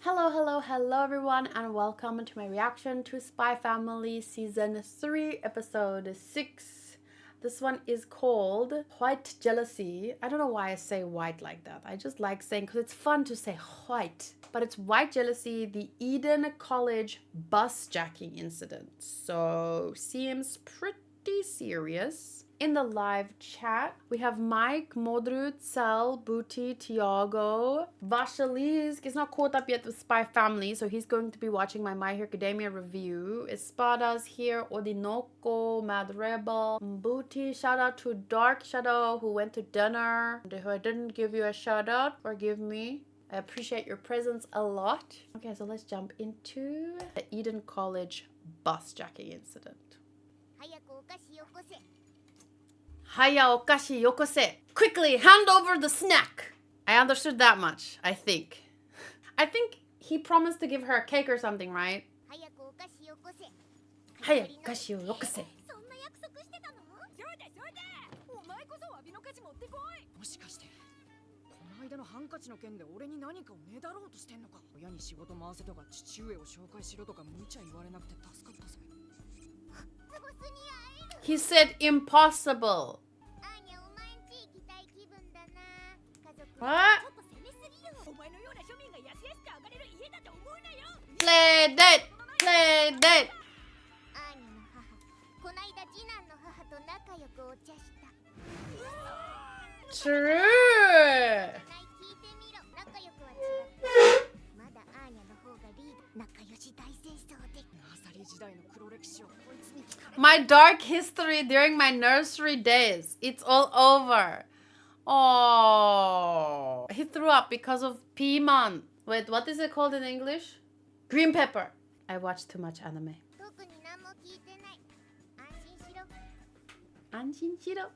Hello everyone, and welcome to my reaction to Spy Family Season 3, Episode 6. This one is called White Jealousy. I don't know why I say white like that. I just like saying, because it's fun to say white. But it's White Jealousy, the Eden College bus jacking incident. So, seems pretty serious. In the live chat, we have Mike, Modrut, Sel, Booty, Tiago. Vashalisk is not caught up yet with Spy Family, so he's going to be watching my My Hero Academia review. Espada's here, Odinoko, Mad Rebel, Booty. Shout out to Dark Shadow, who went to dinner. Who I didn't give you a shout out, forgive me. I appreciate your presence a lot. Okay, so let's jump into the Eden College bus jacking incident. Haya okashi yokose. Quickly, hand over the snack. I understood that much, I think. I think he promised to give her a cake or something, right? Haya okashi yokose. He said impossible. What? Play dead. Play dead. True. My dark history during my nursery days. It's all over. Oh, he threw up because of piman. Wait, what is it called in English? Green pepper. I watch too much anime. 안심시러.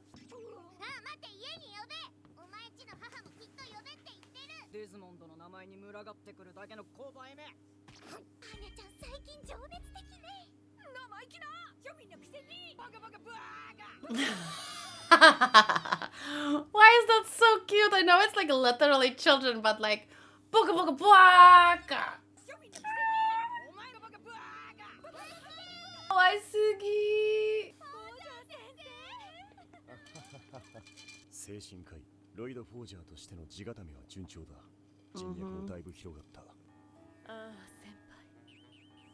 Why is that so cute? I know it's like literally children, but like boga boga boga. Kawaisugi. 精神科医ロイド・フォージャーとしての地固めは順調だ。人脈もだいぶ広がった。ああ先輩、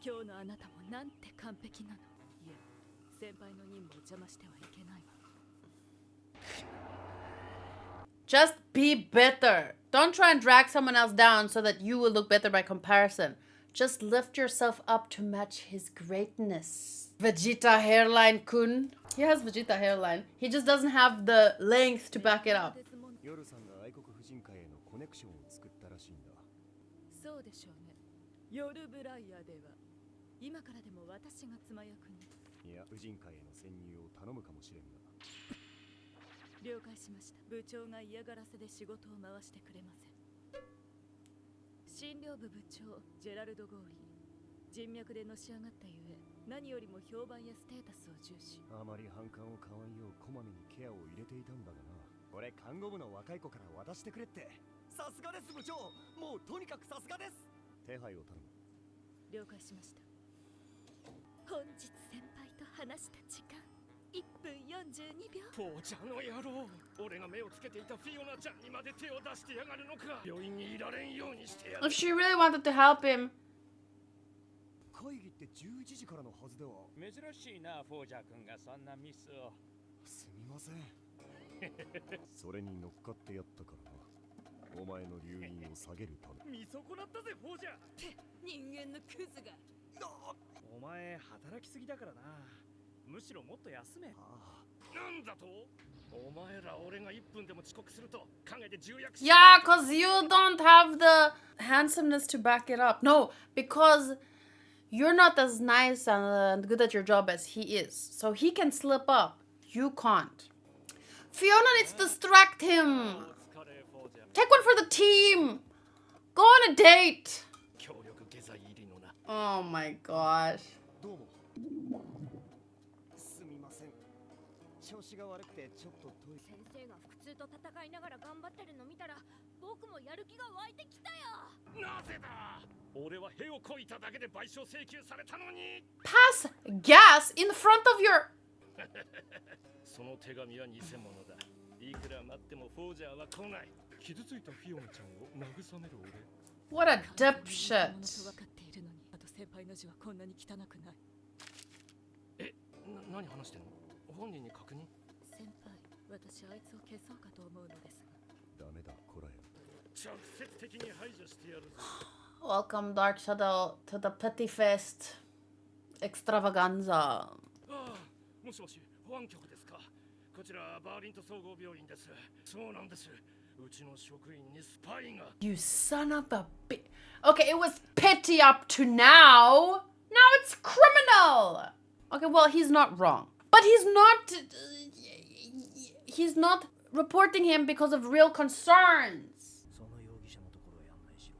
今日のあなたもなんて完璧なの。いえ、先輩の任務を邪魔してはいけないわ。 Just be better. Don't try and drag someone else down so that you will look better by comparison. Just lift yourself up to match his greatness. Vegeta hairline kun. He has Vegeta hairline. He just doesn't have the length to back it up. 夜さんが愛国婦人会へのコネクションを作ったらしいんだ。そうでしょうね。夜ブライヤーでは今からでも私が妻役に。いや、婦人会への潜入を頼むかもしれんが。了解しました。部長が嫌がらせで仕事を回してくれません。診療部部長ジェラルド・ゴーリー。人脈でのし上がったゆえ、何よりも評判やステータスを重視。あまり反感を買わんようこまめにケアを入れていたんだがな。俺看護部の若い子から渡してくれって。さすがです部長。もうとにかくさすがです。手配を頼む。了解しました。本日先輩と話した時間1分42秒。フォーちゃんの野郎。俺が目をつけていたフィオナちゃんにまで手を出してやがるのか。病院にいられんようにしてやる。 If she really wanted to help him. 会議って11時からのはずでは。珍しいな、フォージャー君がそんなミスを。すみません。それに乗っかってやったからな。お前の留飲を下げるため。見損なったぜ、フォージャー。って人間のクズが。お前働きすぎだからな。むしろもっと休め。なんだと？お前ら俺が1分でも遅刻すると陰で重役し。 Yeah, because you don't have the handsomeness to back it up. No, because you're not as nice and good at your job as he is. So he can slip up. You can't. Fiona needs to distract him. Take one for the team. Go on a date. Oh my gosh. どうも。すみません。調子が悪くてちょっと遠い。先生が腹痛と戦いながら頑張ってるの見たら僕もやる気が湧いてきたよ。なぜだ。俺は屁をこいただけで賠償請求されたのに。 Pass gas in front of your... その手紙は偽物だ。いくら待ってもフォージャーは来ない。傷ついたフィオナちゃんを慰める俺。 What a dipshit. 分かっているのに、あと先輩の字はこんなに汚くない。何話してんの？本人に確認？先輩、私あいつを消そうかと思うのですが。ダメだ、こらえ。直接的に排除してやるぞ。 Welcome, Dark Shadow, to the Petty-Faced Extravaganza. ああ、もしもし、保安局ですか？こちらバーリント総合病院です。そうなんです。うちの職員にスパイが。 You son of a bitch. Okay, it was petty up to now. Now it's criminal. Okay, well, he's not wrong. But he's not reporting him because of real concerns. その容疑者のところへ案内しろ。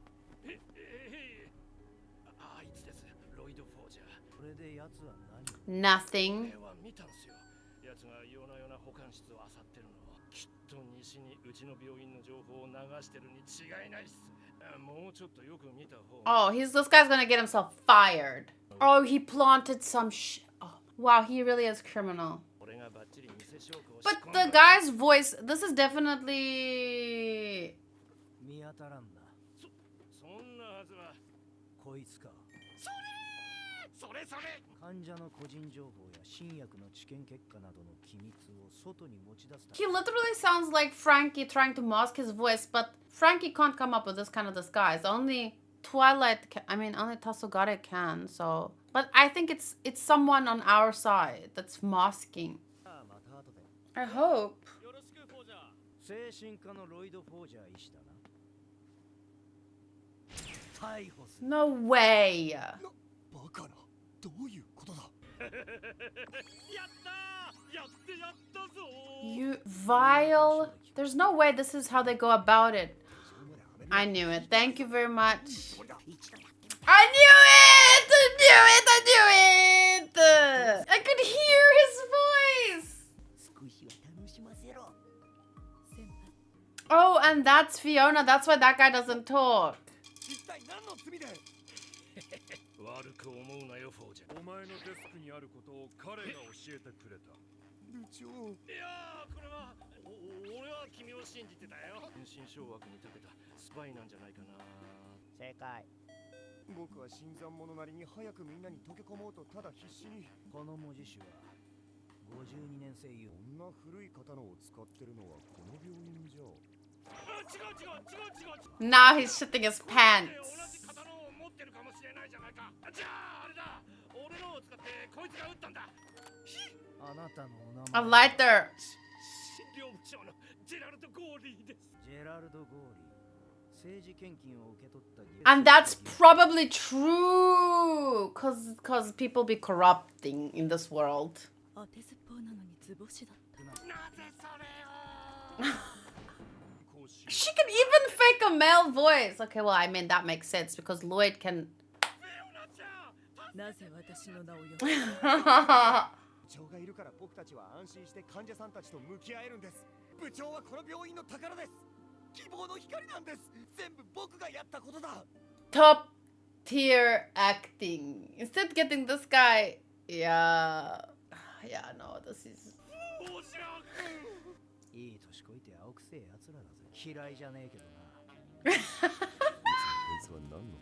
あいつです。ロイド・フォージャー。それで奴は何？ Nothing. 俺は見たんすよ。奴が夜な夜な保管室を漁ってるのを。きっと西にうちの病院の情報を流してるに違いないっす。もうちょっとよく見た方が。 Oh, this guy's gonna get himself fired. Oh, he planted some oh, wow, he really is criminal. But the guy's voice, this is definitely... 見当たらんな。そんなはずは。こいつか。それ患者の個人情報や新薬の治験結果などの機密を外に持ち出す。 He literally sounds like Frankie trying to mask his voice, but Frankie can't come up with this kind of disguise. Only Twilight can, I mean, only Tasogare can, so... But I think it's someone on our side that's masking. I hope. 精神科のロイド・フォージャー医師だな。逮捕する。 No way. バカな。どういうことだ？やったぞ。 You vile. There's no way this is how they go about it. I knew it. Thank you very much. I knew it! I could hear his voice. Oh, and that's Fiona. That's why that guy doesn't talk. 悪く思うなよ、フォージャー。お前のデスクにあることを彼が教えてくれた。部長。いやー、これは俺は君を信じてたよ。変身掌握に長けたスパイなんじゃないかな。正解。僕は新参者なりに早くみんなに溶け込もうとただ必死に。この文字詞は52年生よ。こんな古い刀を使ってるのはこの病院じゃ。違う。 Now he's shitting his pants. 同じ刀を持ってるかもしれないじゃないか。じゃああれだ。俺のを使ってこいつが撃ったんだ。あなたのお名 A 前。 lighter. 療部長のジェラルド・ゴーリーです。ジェラルド・ゴーリー。政治献金を受け取った。 And that's probably true. Cause people be corrupting in this world. 当てずっぽうなのに図星だった。なぜそれを。 She can even fake a male voice. Okay, well, I mean, that makes sense because Lloyd can... なぜ私の名を呼ぶ？部長がいるから僕たちは安心して患者さんたちと向き合えるんです。部長はこの病院の宝です。希望の光なんです。全部僕がやったことだ。 Top tier acting. Instead getting this guy... Yeah, no, this is... いい年こいて青くせえやつらだぜ。嫌いじゃねえけどな。こいつは何の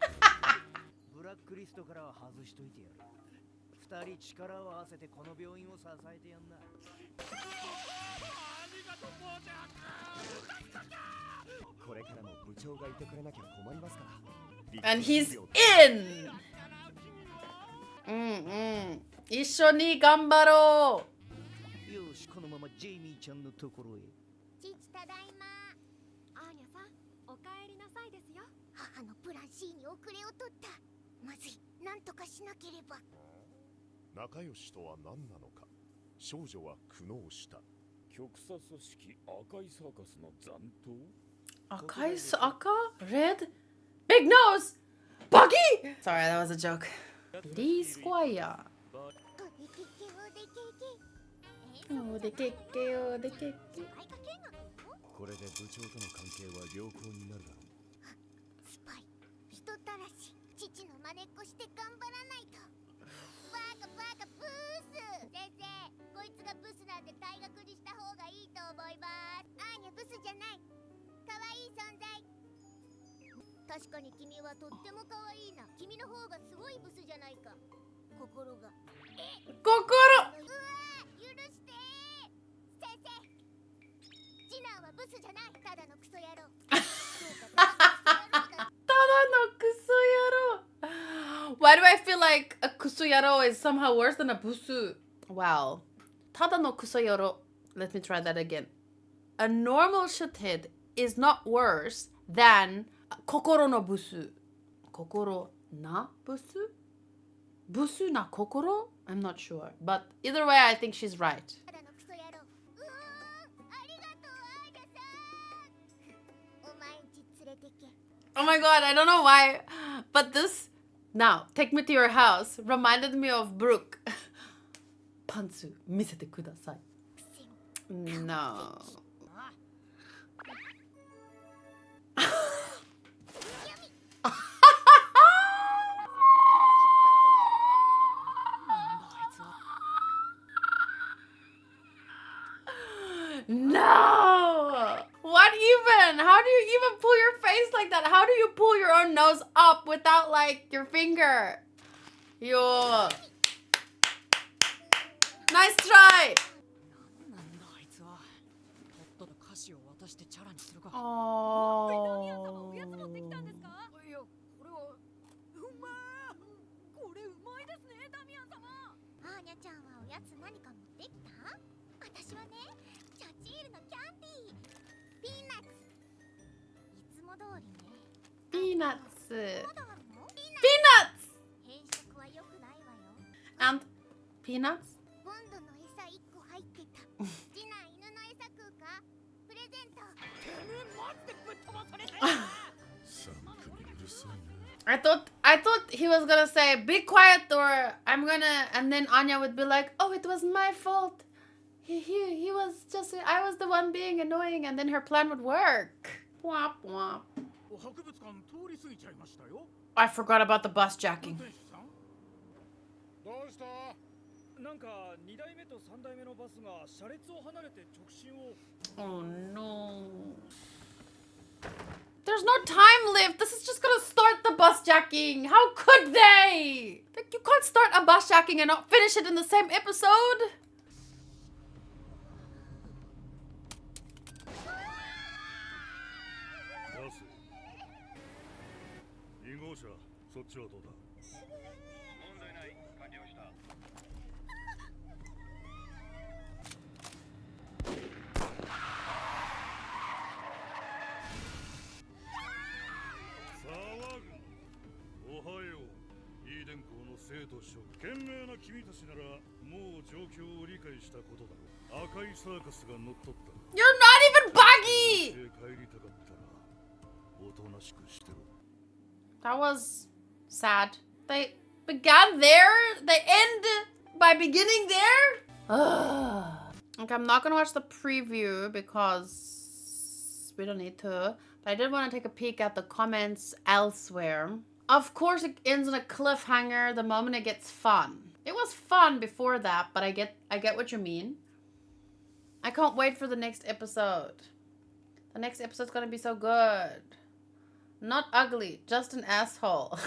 ブラックリストからは外しといてやる。二人力を合わせてこの病院を支えてやんな。ありがとう、フォージャー。これからも部長がいてくれなきゃ困りますから。 And he's in! 一緒に頑張ろう。よし、このままジェイミーちゃんのところへ。父ただいま。アーニャさん、お帰りなさいですよ。母のプラン C に遅れを取った。まずい、なんとかしなければ。仲良しとは何なのか。少女は苦悩した。極左組織赤いサーカスの残党。赤い赤 Red? Big nose! Buggy! Sorry, that was a joke. Lee Squire. おでけっけおでけっけ。これで部長との関係は良好になるだろう。スパイ、人たらし、父の真似っこして頑張らないと。バカバカブス。先生、こいつがブスなんで退学にした方がいいと思います。アーニャブスじゃない。可愛い存在。確かに君はとっても可愛いな。君の方がすごいブスじゃないか。心が。心。うわ、許して先生。次男はブスじゃない。ただのクソ野郎。Why do I feel like a kusuyaro is somehow worse than a busu? Wow. Tada no kusuyaro. Let me try that again. A normal shithead is not worse than kokoro no busu. Kokoro na busu? Busu na kokoro? I'm not sure. But either way, I think she's right. Oh my god, I don't know why. But this, now, take me to your house, reminded me of Brooke. Pantsu, misete kudasai. No. No! What even? How do you even pull your face like that? How do you pull your own nose up without like your finger? Yo. Nice try! Oh. Anyaちゃんはおやつ何か持ってきた？私はね、チャチールのキャンディー、ピーナッツ。いつも通りね。ピーナッツ。まだあるの？ピーナッツ。変色は良くないわよ。And peanuts? ボンドの餌1個入ってた。次男犬の餌食うか？プレゼント。てめえマジでぶっ飛ばされたよ。I thought he was gonna say, be quiet or I'm gonna, and then Anya would be like, oh, it was my fault. He was just, I was the one being annoying, and then her plan would work. Womp womp. I forgot about the bus jacking. Oh no. There's no time left. This is just gonna start the bus jacking. How could they? Like, you can't start a bus jacking and not finish it in the same episode. You're not even buggy! That was sad. They began there, they end by beginning there? Okay, I'm not gonna watch the preview because we don't need to. But I did want to take a peek at the comments elsewhere. Of course it ends on a cliffhanger the moment it gets fun. It was fun before that, but I get what you mean. I can't wait for the next episode. The next episode's gonna be so good. Not ugly, just an asshole.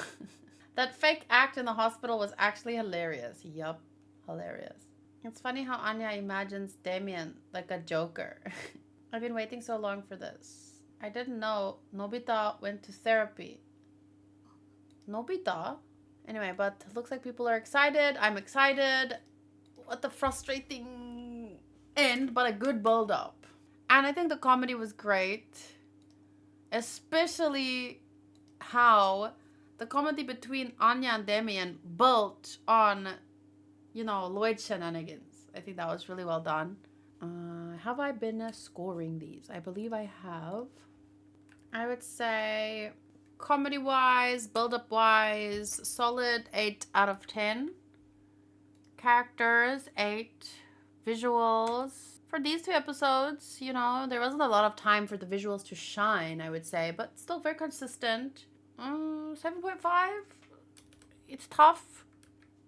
That fake act in the hospital was actually hilarious. Yup, hilarious. It's funny how Anya imagines Damien like a joker. I've been waiting so long for this. I didn't know Nobita went to therapy. Nobita? Anyway, but it looks like people are excited. I'm excited. What a frustrating end, but a good build-up. And I think the comedy was great. Especially how the comedy between Anya and Damien built on, you know, Lloyd's shenanigans. I think that was really well done. Have I been scoring these? I believe I have. I would say comedy-wise, build-up-wise, solid 8 out of 10. Characters, 8. Visuals. For these 2 episodes, you know, there wasn't a lot of time for the visuals to shine, I would say, but still very consistent. 7.5? it's tough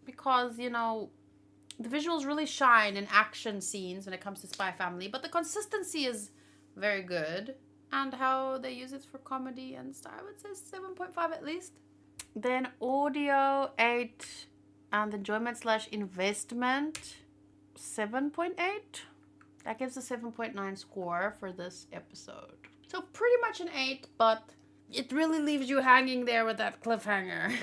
because, you know, the visuals really shine in action scenes when it comes to Spy Family, but the consistency is very good. And how they use it for comedy and stuff, I would say 7.5 at least. Then audio 8 and enjoyment / investment 7.8. That gives a 7.9 score for this episode. So pretty much an 8, but it really leaves you hanging there with that cliffhanger.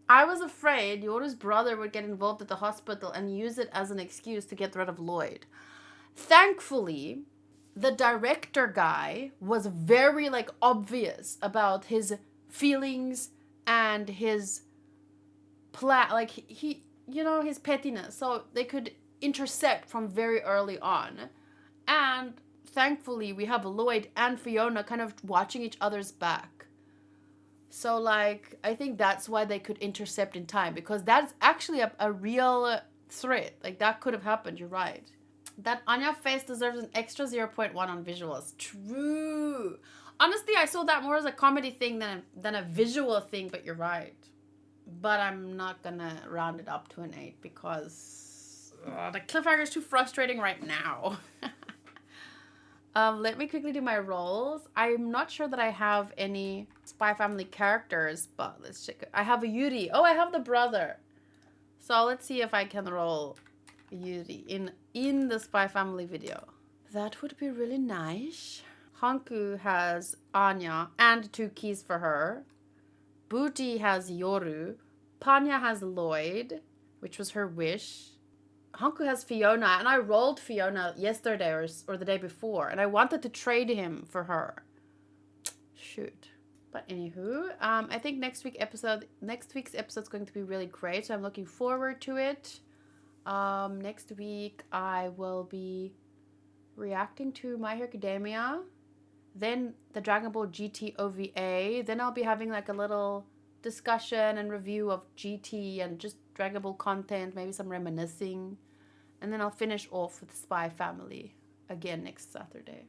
I was afraid Yoru's brother would get involved at the hospital and use it as an excuse to get rid of Lloyd. Thankfully, the director guy was very like obvious about his feelings and his plan, like he, you know, his pettiness. So they could intercept from very early on. And thankfully we have Lloyd and Fiona kind of watching each other's back. So like, I think that's why they could intercept in time, because that's actually a real threat. Like that could have happened, you're right. That Anya face deserves an extra 0.1 on visuals. True. Honestly, I saw that more as a comedy thing than a visual thing, but you're right. But I'm not gonna round it up to an 8 because the cliffhanger is too frustrating right now. Let me quickly do my roles. I'm not sure that I have any Spy Family characters, but let's check it. I have a Yuri. Oh, I have the brother. So let's see if I can roll Yuri in the Spy Family video. That would be really nice. Hanku has Anya and 2 keys for her. Booty has Yoru. Panya has Lloyd, which was her wish. Hanku has Fiona, and I rolled Fiona yesterday or the day before, and I wanted to trade him for her. Shoot. But anywho, I think next week's episode is going to be really great, so I'm looking forward to it. Next week I will be reacting to My Hero Academia, then the Dragon Ball GT OVA, then I'll be having like a little discussion and review of GT and just Dragon Ball content, maybe some reminiscing, and then I'll finish off with Spy Family again next Saturday.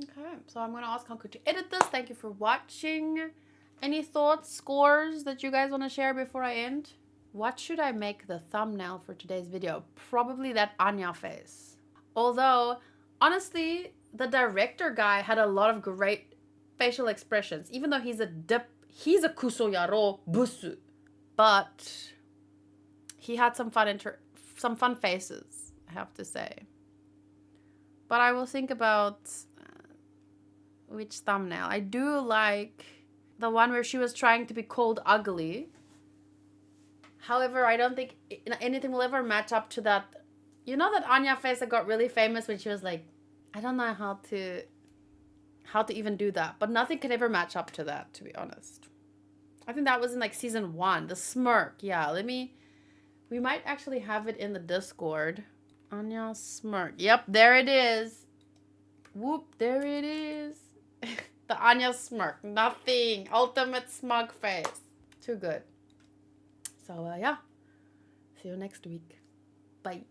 Okay, so I'm gonna ask Hanku to edit this. Thank you for watching. Any thoughts, scores that you guys want to share before I end? What should I make the thumbnail for today's video? Probably that Anya face. Although, honestly, the director guy had a lot of great facial expressions. Even though he's a kuso yaro busu. But he had some fun faces, I have to say. But I will think about which thumbnail. I do like the one where she was trying to be called ugly. However, I don't think anything will ever match up to that. You know that Anya face that got really famous when she was like, I don't know how to even do that. But nothing could ever match up to that, to be honest. I think that was in like season 1. The smirk. Yeah, we might actually have it in the Discord. Anya smirk. Yep, there it is. Whoop, there it is. The Anya smirk. Nothing. Ultimate smug face. Too good. So, yeah. See you next week. Bye.